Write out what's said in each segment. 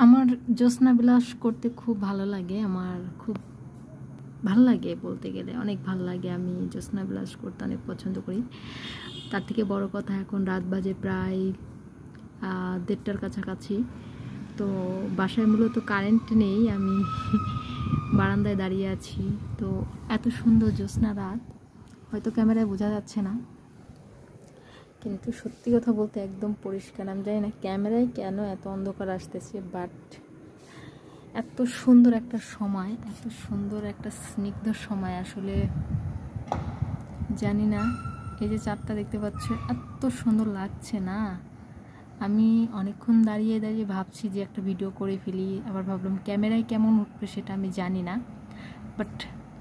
আমার জ্যোৎস্না বিলাস করতে খুব ভালো লাগে। আমার খুব ভালো লাগে বলতে গেলে, অনেক ভালো লাগে। আমি জ্যোৎস্না বিলাস করতে অনেক পছন্দ করি। তার থেকে বড় কথা, এখন রাত বাজে প্রায় 1:30টার কাছাকাছি। তো বাসায় মূলত কারেন্ট নেই, আমি বারান্দায় দাঁড়িয়ে আছি। তো এত সুন্দর জ্যোৎস্না রাত, হয়তো ক্যামেরায় বোঝা যাচ্ছে না, কিন্তু সত্যি কথা বলতে একদম পরিষ্কার। আমি জানি না ক্যামেরায় কেন এত অন্ধকার আসতেছে, বাট এত সুন্দর একটা সময়, এত সুন্দর একটা স্নিগ্ধ সময়, আসলে জানি না। এই যে চাঁদটা দেখতে পাচ্ছ, এত সুন্দর লাগছে না। আমি অনেকক্ষণ দাঁড়িয়ে দাঁড়িয়ে ভাবছি যে একটা ভিডিও করে ফেলি, আবার ভাবলাম ক্যামেরায় কেমন উঠবে সেটা আমি জানি না। বাট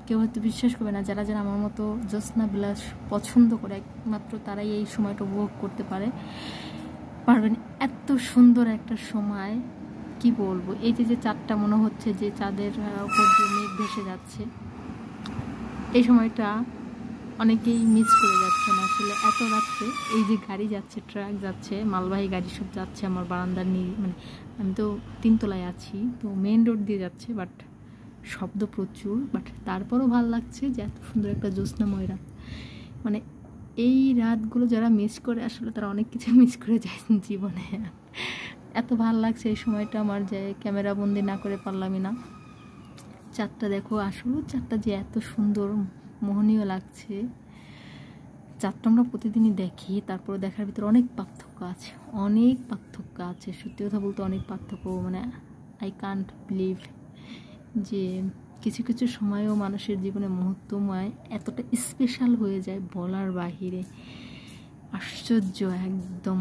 কেউ হয়তো বিশ্বাস করবে না, যারা যারা আমার মতো জ্যোৎস্না বিলাস পছন্দ করে একমাত্র তারাই এই সময়টা উপভোগ করতে পারবেন। এত সুন্দর একটা সময়, কি বলবো। এই যে চাঁদটা মনে হচ্ছে যে চাঁদের উপর যে মেঘ ভেসে যাচ্ছে, এই সময়টা অনেকেই মিস করে যাচ্ছেন আসলে। এত রাত্রে এই যে গাড়ি যাচ্ছে, ট্রাক যাচ্ছে, মালবাহী গাড়ি সব যাচ্ছে আমার বারান্দার মানে আমি তো 3তলায় আছি, তো মেন রোড দিয়ে যাচ্ছে, বাট শব্দ প্রচুর। বাট তারপরও ভালো লাগছে যে এত সুন্দর একটা জ্যোৎস্নাময় রাত। মানে এই রাতগুলো যারা মিস করে, আসলে তারা অনেক কিছু মিস করে যায় জীবনে। এত ভালো লাগছে এই সময়টা আমার, যে ক্যামেরা বন্দি না করে পারলামই না। চাঁদটা দেখো, আসলে চাঁদটা যে এত সুন্দর মোহনীয় লাগছে। চাঁদটা আমরা প্রতিদিনই দেখি, তারপরে দেখার ভিতরে অনেক পার্থক্য আছে, অনেক পার্থক্য আছে। সত্যি কথা বলতে অনেক পার্থক্য, মানে আই কান্ট বিলিভ যে কিছু কিছু সময়ও মানুষের জীবনে মুহূর্তময় এতটা স্পেশাল হয়ে যায়, বলার বাহিরে। আশ্চর্য একদম।